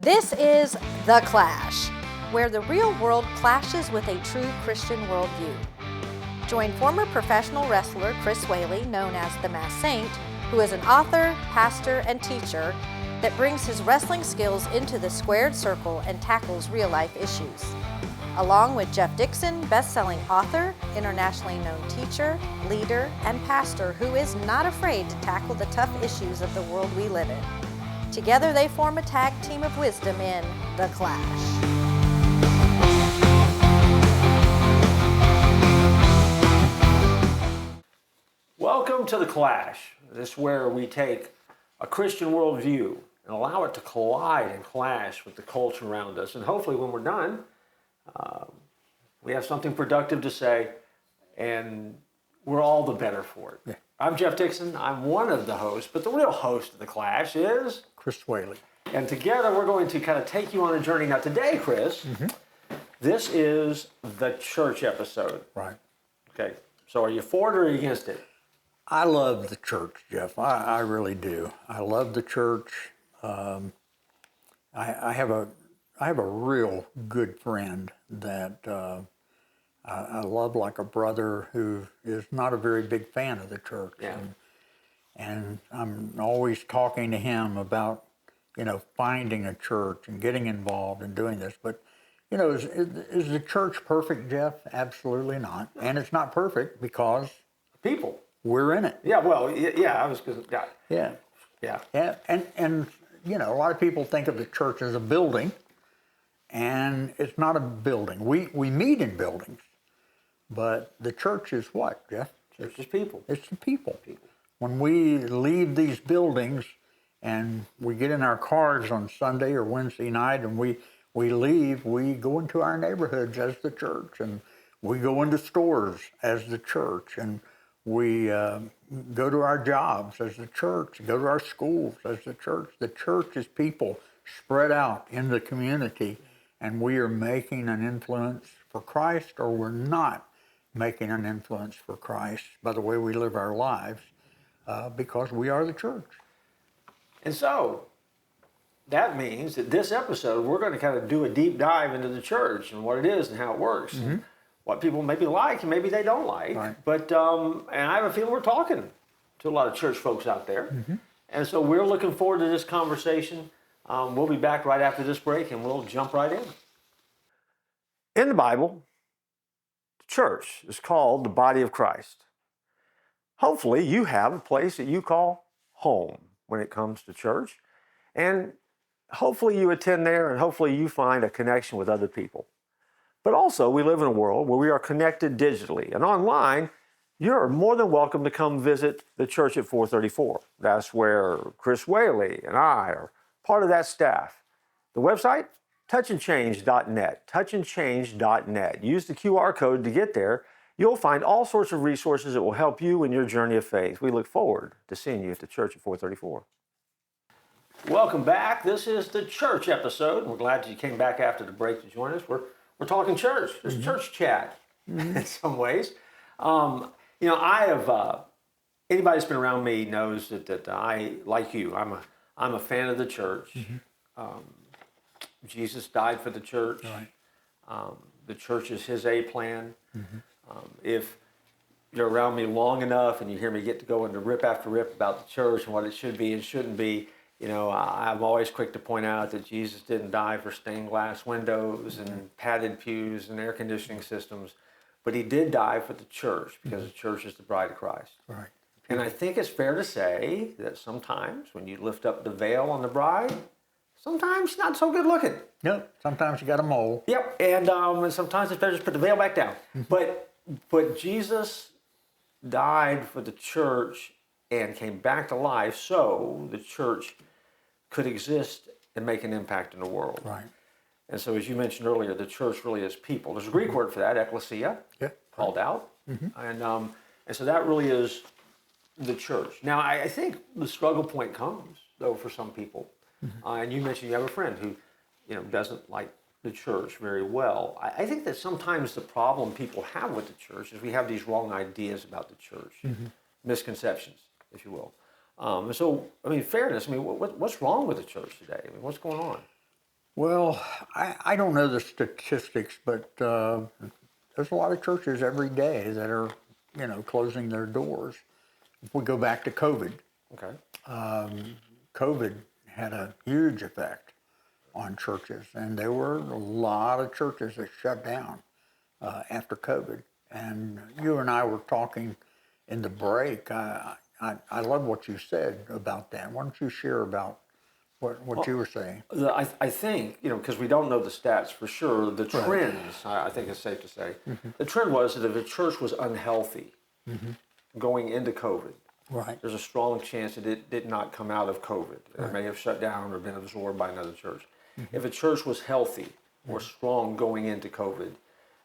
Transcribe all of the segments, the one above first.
This is The Clash, where the real world clashes with a true Christian worldview. Join former professional wrestler Chris Whaley, known as the Masked Saint, who is an author, pastor, and teacher that brings his wrestling skills into the squared circle and tackles real-life issues. Along with Jeff Dixon, best-selling author, internationally known teacher, leader, and pastor who is not afraid to tackle the tough issues of the world we live in. Together they form a tag team of wisdom in The Clash. Welcome to The Clash. This is where we take a Christian worldview and allow it to collide and clash with the culture around us. And hopefully when we're done, we have something productive to say, and we're all the better for it. Yeah. I'm Jeff Dixon. I'm one of the hosts, but the real host of The Clash is Chris Whaley. And together we're going to kind of take you on a journey. Now today, Chris, this is the church episode. Right. Okay, so are you for it or against it? I love the church, Jeff. I really do. I love the church. I have a real good friend that I love like a brother who is not a very big fan of the church. Yeah. And I'm always talking to him about, finding a church and getting involved and doing this. But, is the church perfect, Jeff? Absolutely not. And it's not perfect because People. we're in it. Yeah, well, yeah, I was going to, Yeah. yeah. Yeah, and a lot of people think of the church as a building, and it's not a building. We meet in buildings, but the church is what, Jeff? It's just people. It's the people. When we leave these buildings and we get in our cars on Sunday or Wednesday night and we leave, we go into our neighborhoods as the church, and we go into stores as the church, and we go to our jobs as the church, go to our schools as the church. The church is people spread out in the community, and we are making an influence for Christ, or we're not making an influence for Christ by the way we live our lives, because we are the church. And so that means that this episode, we're going to kind of do a deep dive into the church and what it is and how it works. And what people maybe like and maybe they don't like. Right. But, and I have a feeling we're talking to a lot of church folks out there. And so we're looking forward to this conversation. We'll be back right after this break and we'll jump right in. In the Bible, the church is called the body of Christ. Hopefully you have a place that you call home when it comes to church. And hopefully you attend there and hopefully you find a connection with other people. But also we live in a world where we are connected digitally. And online, you're more than welcome to come visit the church at 434. That's where Chris Whaley and I are part of that staff. The website, touchandchange.net, touchandchange.net. Use the QR code to get there. You'll find all sorts of resources that will help you in your journey of faith. We look forward to seeing you at the church at 434. Welcome back. This is the church episode. We're glad you came back after the break to join us. We're talking church. It's church chat in some ways. I have anybody that's been around me knows that I, like you, I'm a fan of the church. Jesus died for the church. Right. The church is his A plan. If you're around me long enough and you hear me get to go into rip after rip about the church and what it should be and shouldn't be, I'm always quick to point out that Jesus didn't die for stained glass windows and padded pews and air conditioning systems, but he did die for the church because the church is the bride of Christ. Right. And I think it's fair to say that sometimes when you lift up the veil on the bride, sometimes not so good looking. No, sometimes you got a mole. Yep, and sometimes it's better just put the veil back down. But Jesus died for the church and came back to life so the church could exist and make an impact in the world. Right. And so as you mentioned earlier, the church really is people. There's a Greek word for that, ekklesia, called out. And so that really is the church. Now, I think the struggle point comes, though, for some people. And you mentioned you have a friend who, doesn't like the church very well. I think that sometimes the problem people have with the church is we have these wrong ideas about the church, misconceptions, if you will. So, fairness, what's wrong with the church today? What's going on? I don't know the statistics, but there's a lot of churches every day that are, closing their doors. If we go back to COVID, Okay. COVID had a huge effect on churches, and there were a lot of churches that shut down after COVID. And you and I were talking in the break. I love what you said about that. Why don't you share about what you were saying? I think, because we don't know the stats for sure, the trends, I think it's safe to say, the trend was that if a church was unhealthy going into COVID, Right. there's a strong chance that it did not come out of COVID. It may have shut down or been absorbed by another church. If a church was healthy or strong going into COVID,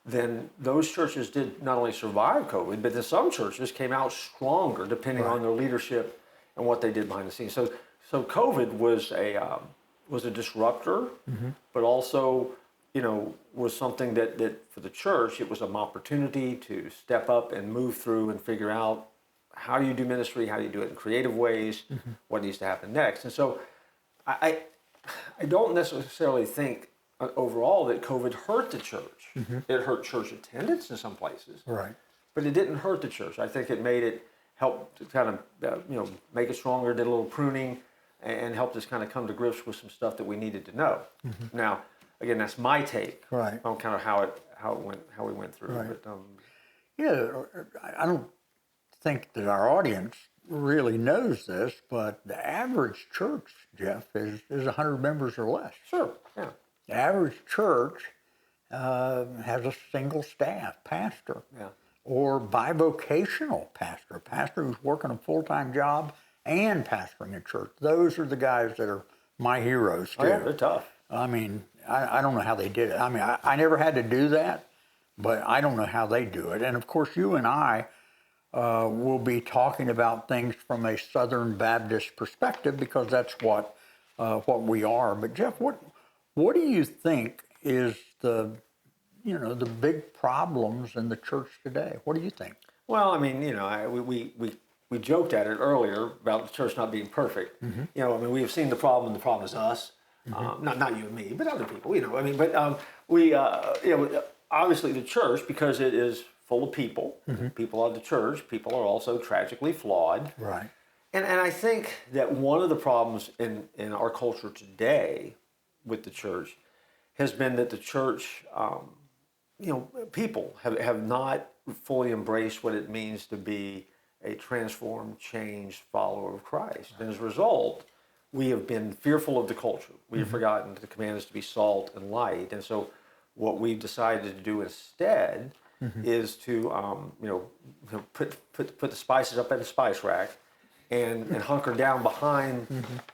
then those churches did not only survive COVID, but then some churches came out stronger depending on their leadership and what they did behind the scenes. So COVID was a disruptor, but also, was something that for the church, it was an opportunity to step up and move through and figure out how do you do ministry, how do you do it in creative ways, what needs to happen next. And so I don't necessarily think overall that COVID hurt the church. It hurt church attendance in some places, Right. but it didn't hurt the church. I think it made it help to kind of make it stronger, did a little pruning, and helped us kind of come to grips with some stuff that we needed to know. Now, again, that's my take Right. on kind of how we went through. Right. But, Yeah, I don't think that our audience really knows this, but the average church, Jeff, is 100 members or less. sure, yeah, The average church has a single staff pastor yeah. or bivocational pastor, a pastor who's working a full-time job and pastoring a church. Those are the guys that are my heroes, too. Oh, yeah, they're tough. I mean, I don't know how they did it. I mean, I never had to do that, but I don't know how they do it. And of course, you and I will be talking about things from a Southern Baptist perspective because that's what we are. But Jeff, what do you think is the big problems in the church today? What do you think? Well, I mean, we joked at it earlier about the church not being perfect. I mean, we have seen the problem, and the problem is us. Not you and me, but other people. I mean, but we, obviously the church, because it is full of people. People of the church. People are also tragically flawed. Right. And I think that one of the problems in our culture today with the church has been that the church, people have not fully embraced what it means to be a transformed, changed follower of Christ. And as a result, we have been fearful of the culture. We have forgotten the command is to be salt and light. And so what we've decided to do instead is to put the spices up in the spice rack and hunker down behind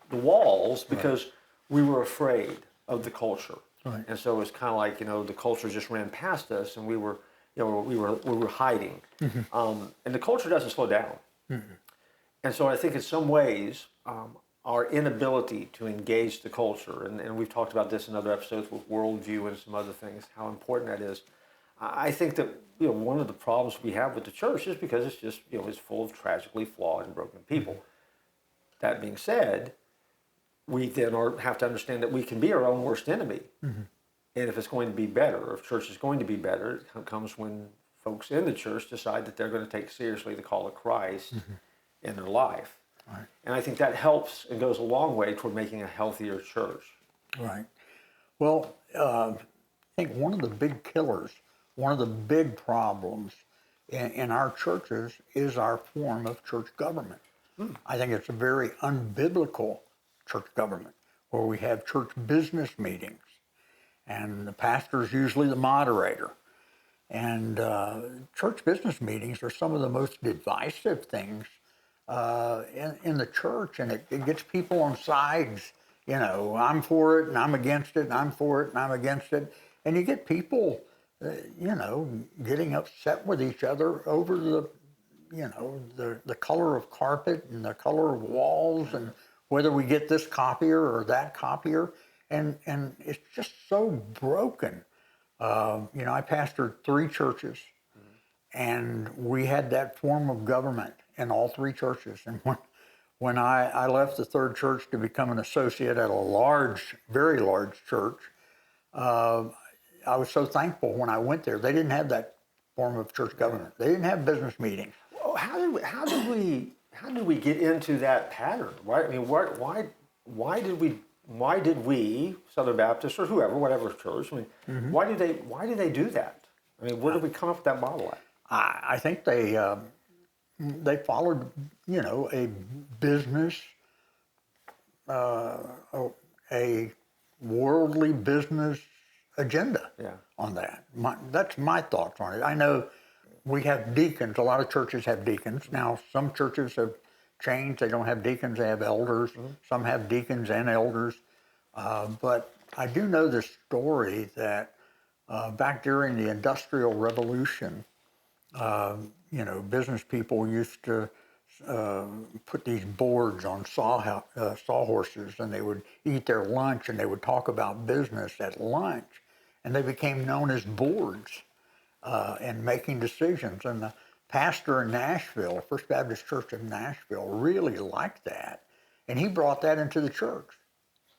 the walls because we were afraid of the culture. Right. And so it's kind of like, the culture just ran past us and we were hiding. And the culture doesn't slow down. And so I think in some ways, our inability to engage the culture, and we've talked about this in other episodes with worldview and some other things, how important that is. I think that one of the problems we have with the church is because it's just it's full of tragically flawed and broken people. That being said, we then have to understand that we can be our own worst enemy. And if it's going to be better, or if church is going to be better, it comes when folks in the church decide that they're going to take seriously the call of Christ in their life. Right. And I think that helps and goes a long way toward making a healthier church. Right. Well, I think one of the big killers, one of the big problems in our churches is our form of church government. I think it's a very unbiblical church government where we have church business meetings and the pastor is usually the moderator. And church business meetings are some of the most divisive things in the church, and it gets people on sides. I'm for it and I'm against it, and I'm for it and I'm against it. And you get people, getting upset with each other over the color of carpet and the color of walls and whether we get this copier or that copier. And it's just so broken. I pastored 3 churches, and we had that form of government in all 3 churches. And when I left the 3rd church to become an associate at a large, very large church, I was so thankful when I went there. They didn't have that form of church government. They didn't have business meetings. Well, how did we get into that pattern? Why? I mean, why did we Southern Baptists or whoever, whatever church? I mean, why did they do that? I mean, where did we come up with that model at? I think they followed, a business, a worldly business agenda on that. That's my thoughts on it. I know we have deacons. A lot of churches have deacons. Now, some churches have changed. They don't have deacons. They have elders. Some have deacons and elders. But I do know the story that back during the Industrial Revolution, business people used to put these boards on sawhorses, and they would eat their lunch, and they would talk about business at lunch, and they became known as boards and making decisions. And the pastor in Nashville, First Baptist Church of Nashville, really liked that, and he brought that into the church.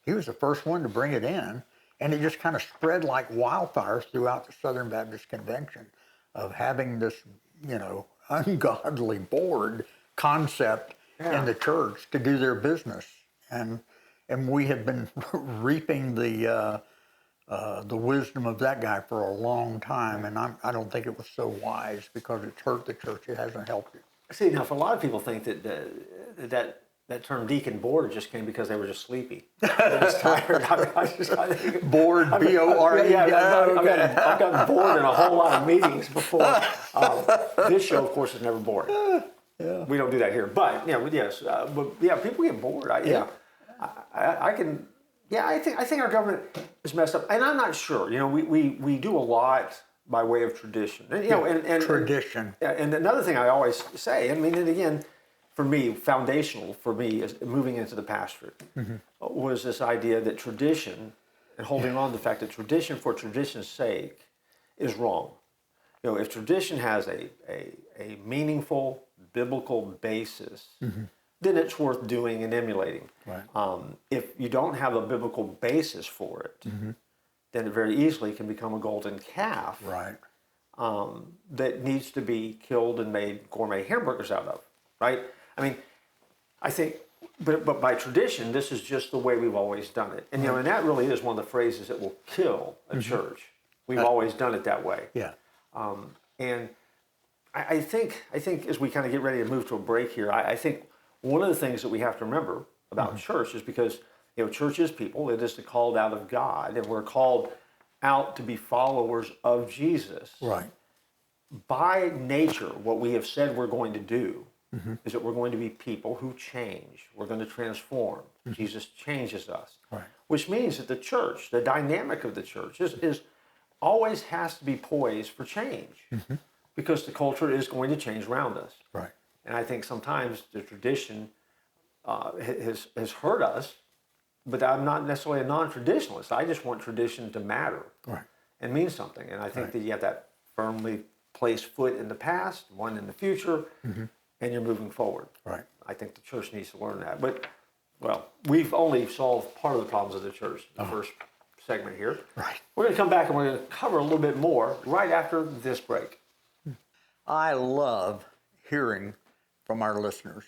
He was the first one to bring it in, and it just kind of spread like wildfire throughout the Southern Baptist Convention of having this, ungodly board concept in the church to do their business. And we have been reaping the wisdom of that guy for a long time, and I don't think it was so wise because it's hurt the church. It hasn't helped it. See, now, for a lot of people think that term deacon board just came because they were just sleepy. They're just tired. Bored, B-O-R-E. Yeah, I've gotten bored in a whole lot of meetings before. This show, of course, is never boring. We don't do that here. But, yes. People get bored. I think our government is messed up. And I'm not sure. We do a lot by way of tradition. And tradition. And another thing I always say, and again, for me, foundational for me is moving into the pastorate, was this idea that tradition and holding on to the fact that tradition for tradition's sake is wrong. If tradition has a meaningful biblical basis, then it's worth doing and emulating. Right. If you don't have a biblical basis for it, then it very easily can become a golden calf. Right. That needs to be killed and made gourmet hamburgers out of. Right. I think, but by tradition, this is just the way we've always done it. And, and that really is one of the phrases that will kill a church. We've always done it that way. Yeah. And I think as we kind of get ready to move to a break here, I think one of the things that we have to remember about church is because, church is people. It is the called out of God, and we're called out to be followers of Jesus. Right. By nature, what we have said we're going to do is that we're going to be people who change. We're going to transform. Jesus changes us. Right. Which means that the church, the dynamic of the church is always has to be poised for change because the culture is going to change around us. Right. And I think sometimes the tradition has hurt us, but I'm not necessarily a non-traditionalist. I just want tradition to matter and mean something. And I think that you have that firmly placed foot in the past, one in the future, and you're moving forward. Right. I think the church needs to learn that. But, we've only solved part of the problems of the church in the first segment here. Right. We're going to come back and we're going to cover a little bit more right after this break. I love hearing from our listeners.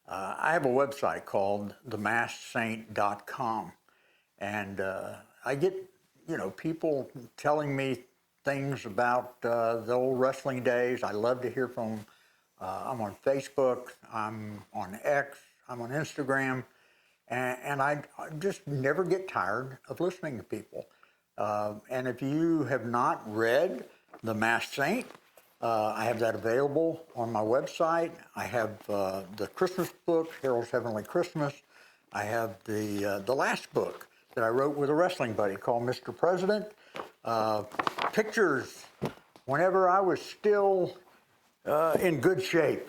I have a website called themasksaint.com, and I get, people telling me things about the old wrestling days. I love to hear from them. I'm on Facebook, I'm on X, I'm on Instagram, and I just never get tired of listening to people. And if you have not read The Masked Saint, I have that available on my website. I have the Christmas book, Harold's Heavenly Christmas. I have the last book that I wrote with a wrestling buddy called Mr. President. Pictures whenever I was still in good shape.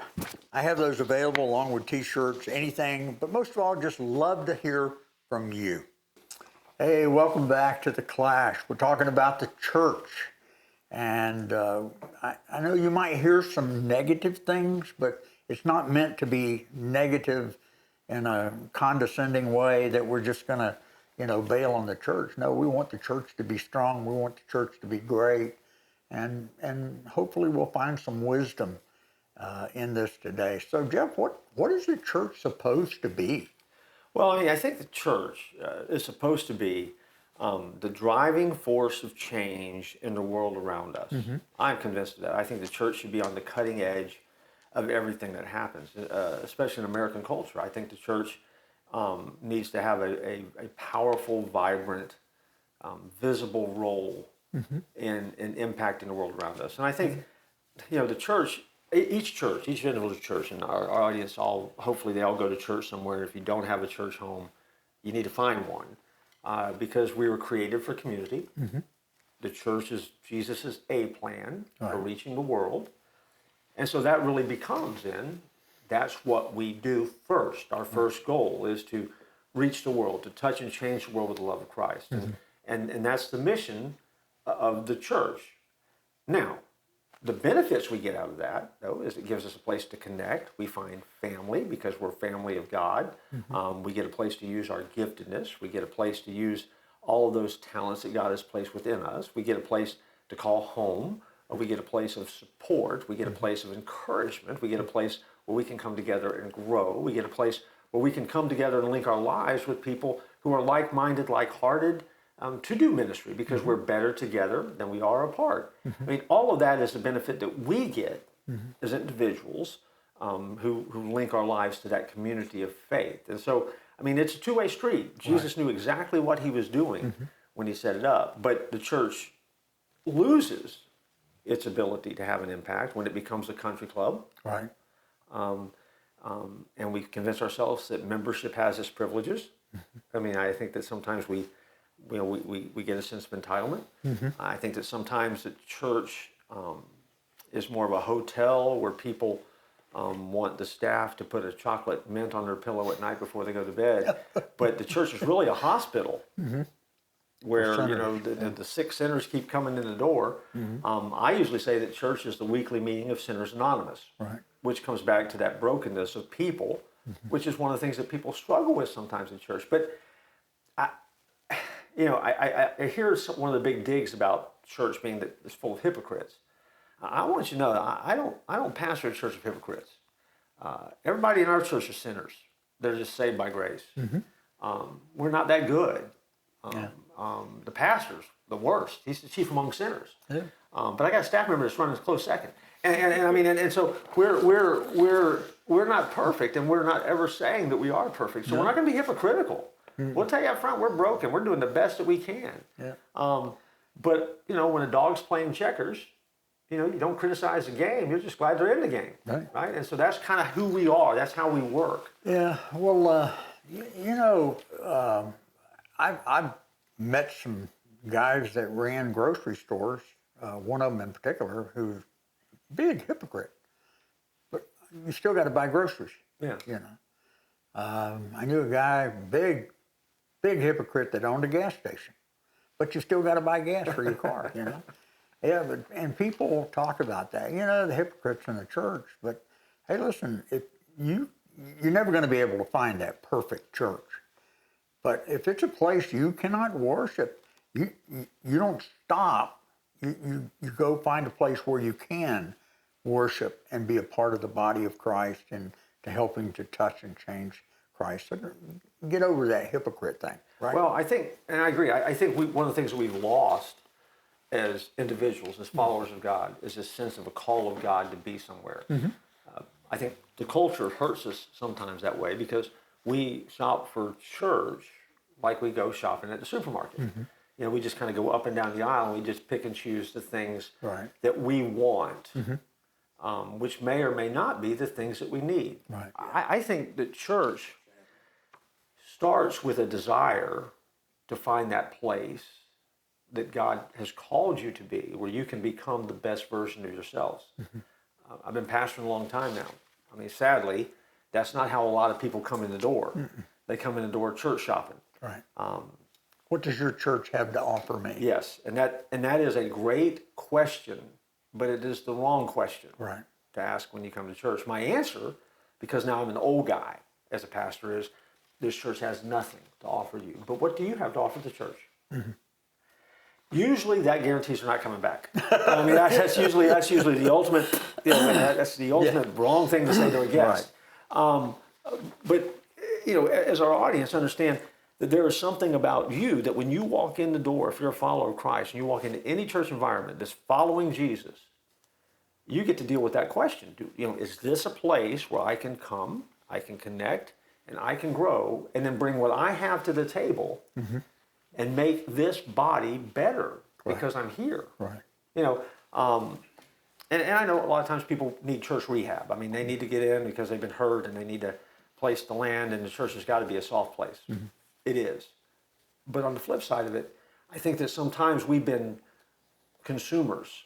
I have those available along with t-shirts, anything, but most of all, just love to hear from you. Hey, welcome back to The Clash. We're talking about the church. And I know you might hear some negative things, but it's not meant to be negative in a condescending way that we're just going to, bail on the church. No, we want the church to be strong. We want the church to be great. And hopefully we'll find some wisdom in this today. So, Jeff, what is the church supposed to be? Well, I think the church is supposed to be the driving force of change in the world around us. Mm-hmm. I'm convinced of that. I think the church should be on the cutting edge of everything that happens, especially in American culture. I think the church needs to have a powerful, vibrant, visible role mm-hmm. in impacting the world around us. And I think, the church, each individual church, and our audience, hopefully they all go to church somewhere. If you don't have a church home, you need to find one, because we were created for community. Mm-hmm. The church is Jesus' A plan for reaching the world. And so that really becomes that's what we do first. Our first goal is to reach the world, to touch and change the world with the love of Christ. Mm-hmm. And that's the mission of the church. Now, the benefits we get out of that, though, is it gives us a place to connect. We find family because we're family of God. Mm-hmm. We get a place to use our giftedness. We get a place to use all of those talents that God has placed within us. We get a place to call home. We get a place of support. We get a place of encouragement. We get a place where we can come together and grow. We get a place where we can come together and link our lives with people who are like-minded, like-hearted, to do ministry, because mm-hmm. we're better together than we are apart. Mm-hmm. I mean, all of that is the benefit that we get mm-hmm. as individuals who link our lives to that community of faith. And so, I mean, it's a two-way street. Jesus knew exactly what he was doing mm-hmm. when he set it up, but the church loses its ability to have an impact when it becomes a country club. Right. And we convince ourselves that membership has its privileges. Mm-hmm. I mean, I think that sometimes we get a sense of entitlement. Mm-hmm. I think that sometimes the church is more of a hotel where people want the staff to put a chocolate mint on their pillow at night before they go to bed. But the church is really a hospital mm-hmm. where the sick sinners keep coming in the door. Mm-hmm. I usually say that church is the weekly meeting of Sinners Anonymous, right. which comes back to that brokenness of people, mm-hmm. which is one of the things that people struggle with sometimes in church. But I hear one of the big digs about church being that it's full of hypocrites. I want you to know that I don't pastor a church of hypocrites. Everybody in our church are sinners. They're just saved by grace. Mm-hmm. We're not that good. The pastor's the worst. He's the chief among sinners. Yeah. But I got a staff member that's running a close second. And so we're not perfect, and we're not ever saying that we are perfect. So we're not going to be hypocritical. Mm-hmm. We'll tell you up front, we're broken. We're doing the best that we can. Yeah. But when a dog's playing checkers, you don't criticize the game. You're just glad they're in the game, right? And so that's kind of who we are. That's how we work. Yeah. Well, I've met some guys that ran grocery stores. One of them in particular, who's a big hypocrite. But you still got to buy groceries. Yeah. I knew a guy, big hypocrite that owned a gas station, but you still got to buy gas for your car, Yeah, and people talk about that, the hypocrites in the church. But hey, listen, if you're never going to be able to find that perfect church. But if it's a place you cannot worship, you don't stop. You go find a place where you can worship and be a part of the body of Christ and to helping to touch and change Christ. So get over that hypocrite thing, right? Well, I think, and I agree, I think one of the things that we've lost as individuals, as followers of God, is this sense of a call of God to be somewhere. Mm-hmm. I think the culture hurts us sometimes that way because we shop for church like we go shopping at the supermarket. Mm-hmm. We just kind of go up and down the aisle and we just pick and choose the things that we want, mm-hmm. Which may or may not be the things that we need. Right. I think that church starts with a desire to find that place that God has called you to be, where you can become the best version of yourselves. Mm-hmm. I've been pastoring a long time now. I mean, sadly, that's not how a lot of people come in the door. Mm-mm. They come in the door church shopping. Right. What does your church have to offer me? Yes, and that is a great question, but it is the wrong question to ask when you come to church. My answer, because now I'm an old guy as a pastor, is this church has nothing to offer you. But what do you have to offer the church? Usually that guarantees they're not coming back. I mean, that's usually the ultimate, that's the ultimate wrong thing to say to a guest. Right. But, as our audience, understand that there is something about you that when you walk in the door, if you're a follower of Christ, and you walk into any church environment that's following Jesus, you get to deal with that question. Is this a place where I can come, I can connect, and I can grow, and then bring what I have to the table and make this body better because I'm here? Right. And I know a lot of times people need church rehab. I mean, they need to get in because they've been hurt and they need a place to land, and the church has got to be a soft place. It is. But on the flip side of it, I think that sometimes we've been consumers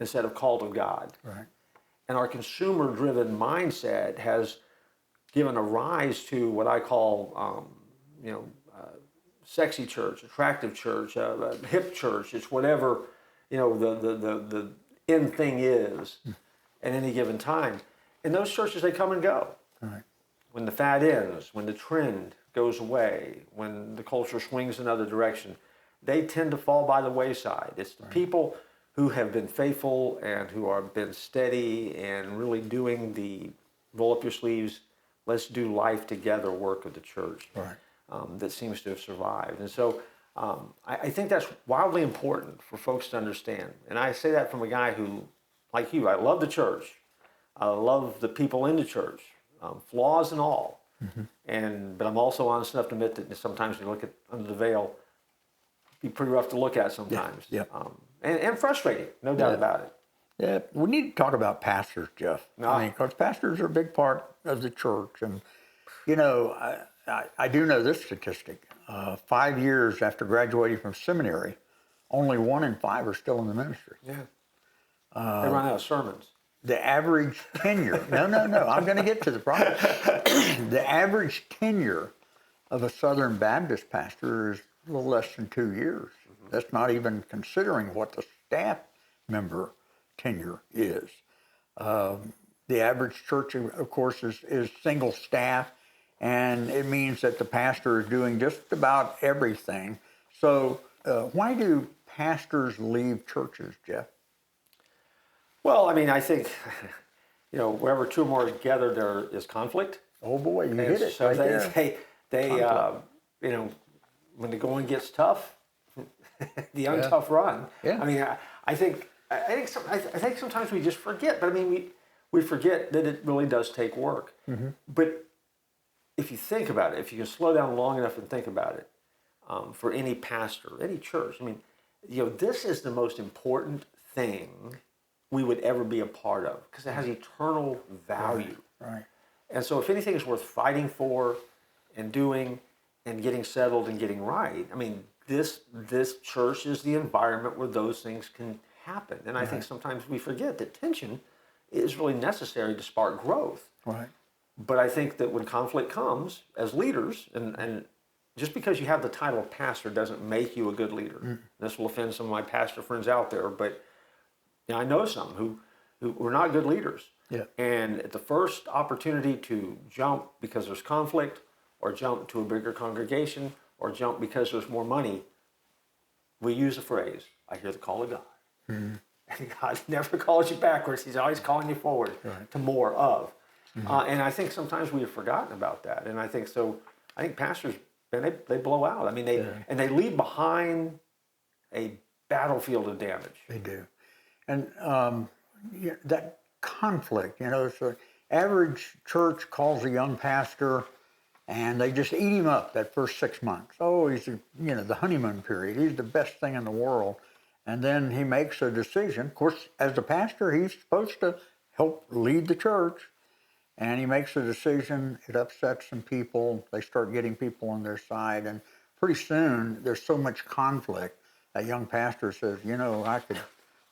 instead of called of God. Right. And our consumer-driven mindset has given a rise to what I call, sexy church, attractive church, hip church. It's whatever, the in thing is at any given time. And those churches, they come and go. Right. When the fad ends, when the trend goes away, when the culture swings another direction, they tend to fall by the wayside. It's the people who have been faithful and who have been steady and really doing the roll up your sleeves, let's do life together work of the church that seems to have survived. And so I think that's wildly important for folks to understand. And I say that from a guy who, like you, I love the church. I love the people in the church, flaws and all. But I'm also honest enough to admit that sometimes when you look at under the veil, it'd be pretty rough to look at sometimes. And frustrating, no doubt about it. Yeah, we need to talk about pastors, Jeff. I mean, because pastors are a big part of the church. And, I do know this statistic. 5 years after graduating from seminary, only 1 in 5 are still in the ministry. Yeah. They run out of sermons. The average tenure, no, I'm going to get to the problem. The average tenure of a Southern Baptist pastor is a little less than 2 years. That's not even considering what the staff member tenure is. The average church, of course, is single staff, and it means that the pastor is doing just about everything. So why do pastors leave churches, Jeff? Well, I mean, I think, wherever two or more are gathered, there is conflict. Oh boy, you hit it. So right they when the going gets tough, the untough run. Yeah. I mean, I think sometimes we just forget, but I mean, we forget that it really does take work. But if you think about it, if you can slow down long enough and think about it, for any pastor, any church, I mean, this is the most important thing we would ever be a part of because it has eternal value. Right. And so if anything is worth fighting for and doing and getting settled and getting right, I mean, this church is the environment where those things can happen. And I think sometimes we forget that tension is really necessary to spark growth. Right. But I think that when conflict comes as leaders, and just because you have the title of pastor doesn't make you a good leader. This will offend some of my pastor friends out there, but I know some who were not good leaders. Yeah. And at the first opportunity to jump because there's conflict, or jump to a bigger congregation, or jump because there's more money, we use a phrase, I hear the call of God. And God never calls you backwards. He's always calling you forward to more of. And I think sometimes we have forgotten about that. And I think pastors, man, they blow out. I mean, they leave behind a battlefield of damage. They do. And that conflict, so the average church calls a young pastor and they just eat him up that first 6 months. Oh, he's, the honeymoon period. He's the best thing in the world. And then he makes a decision. Of course, as the pastor, he's supposed to help lead the church. And he makes a decision. It upsets some people. They start getting people on their side. And pretty soon, there's so much conflict. That young pastor says,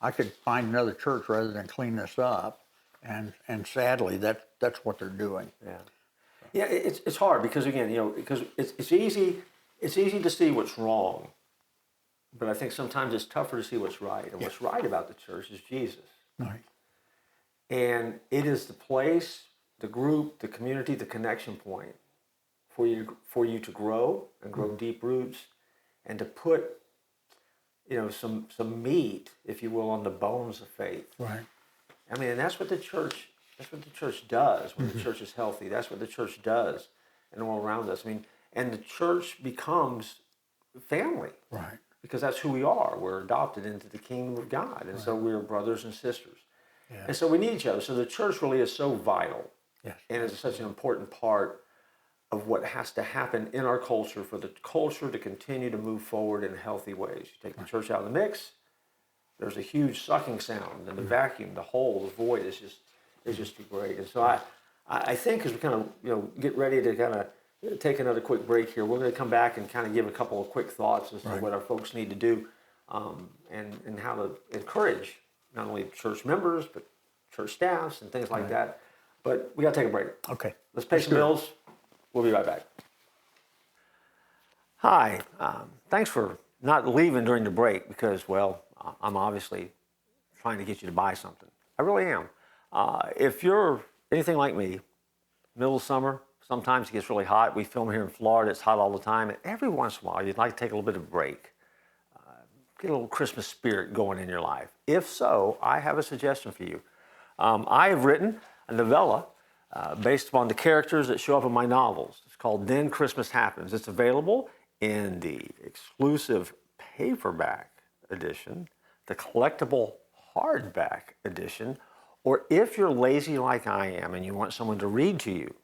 I could find another church rather than clean this up. And sadly, that's what they're doing. Yeah, it's hard because again, because it's easy to see what's wrong, but I think sometimes it's tougher to see what's right. And what's right about the church is Jesus. Right. And it is the place, the group, the community, the connection point for you to grow and grow deep roots, and to put, some meat, if you will, on the bones of faith. Right. I mean, and that's what the church does when the church is healthy. That's what the church does and all around us. I mean, and the church becomes family. Right. Because that's who we are. We're adopted into the kingdom of God. And so we're brothers and sisters. Yeah. And so we need each other. So the church really is so vital. Yes. And it's such an important part of what has to happen in our culture for the culture to continue to move forward in healthy ways. You take the church out of the mix, there's a huge sucking sound, and the vacuum, the hole, the void is just too great. And so I think as we kind of get ready to kind of take another quick break here, we're going to come back and kind of give a couple of quick thoughts as to what our folks need to do, and how to encourage not only church members but church staffs and things like that. But we got to take a break. Okay. Let's pay some bills. We'll be right back. Hi. Thanks for not leaving during the break because, well, I'm obviously trying to get you to buy something. I really am. If you're anything like me, middle of summer, sometimes it gets really hot. We film here in Florida. It's hot all the time. And every once in a while, you'd like to take a little bit of a break. Get a little Christmas spirit going in your life. If so, I have a suggestion for you. I have written a novella based upon the characters that show up in my novels. It's called Then Christmas Happens. It's available in the exclusive paperback edition, the collectible hardback edition, or if you're lazy like I am and you want someone to read to you,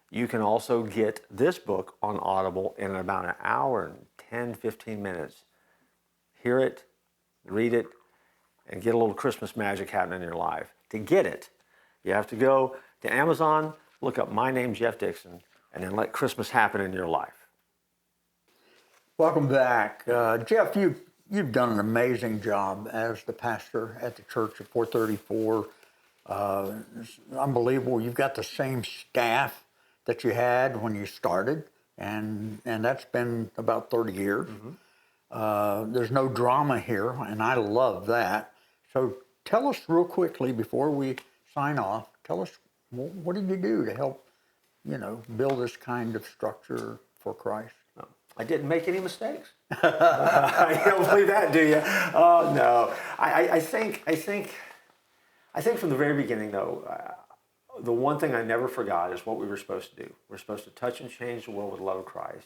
you can also get this book on Audible in about an hour and 10, 15 minutes. Hear it, read it, and get a little Christmas magic happening in your life. To get it, you have to go to Amazon, look up My Name, Jeff Dixon, and then let Christmas happen in your life. Welcome back. Jeff, you've done an amazing job as the pastor at the church at 434. It's unbelievable. You've got the same staff that you had when you started, and that's been about 30 years. There's no drama here, and I love that. So tell us real quickly before we sign off, tell us, what did you do to help, build this kind of structure for Christ? I didn't make any mistakes. You don't believe that, do you? Oh, no. I think from the very beginning, though, the one thing I never forgot is what we were supposed to do. We're supposed to touch and change the world with the love of Christ.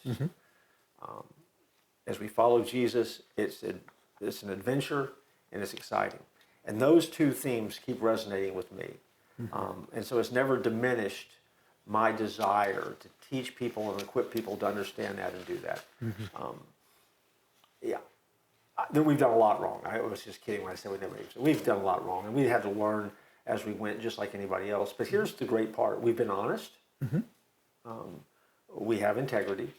As we follow Jesus, it's an adventure and it's exciting. And those two themes keep resonating with me. And so it's never diminished my desire to teach people and equip people to understand that and do that. We've done a lot wrong. I was just kidding when I said we never. We've done a lot wrong, and we had to learn as we went, just like anybody else. But here's the great part: we've been honest. We have integrity.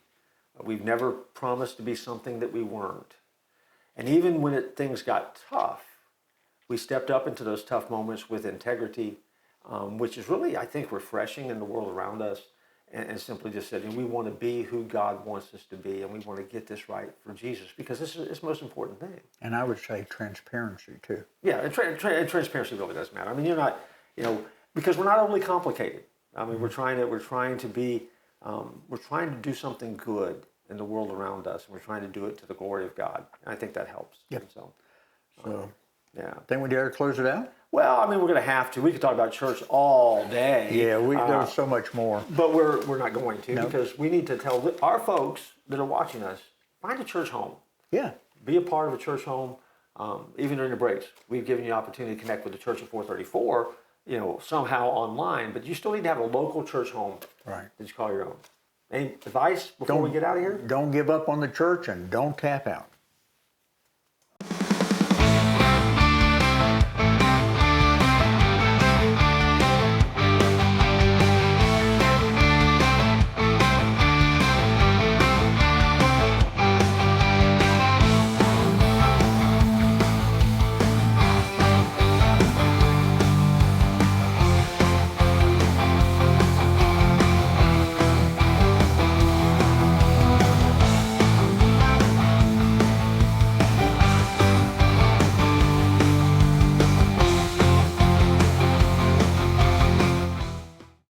We've never promised to be something that we weren't. And even when things got tough, we stepped up into those tough moments with integrity, which is really, I think, refreshing in the world around us, and simply just said, we want to be who God wants us to be, and we want to get this right for Jesus, because this is the most important thing. And I would say transparency, too. Yeah, and transparency really does matter. I mean, you're not, because we're not overly complicated. I mean, we're trying to do something good in the world around us, and we're trying to do it to the glory of God. And I think that helps. Yep. So, yeah. Think we dare to close it out? Well, I mean, we're going to have to. We could talk about church all day. Yeah, there's so much more. But we're not going to, because we need to tell our folks that are watching us, find a church home. Yeah. Be a part of a church home, even during the breaks. We've given you the opportunity to connect with the church at 434, somehow online, but you still need to have a local church home that you call your own. Any advice before we get out of here? Don't give up on the church, and don't tap out.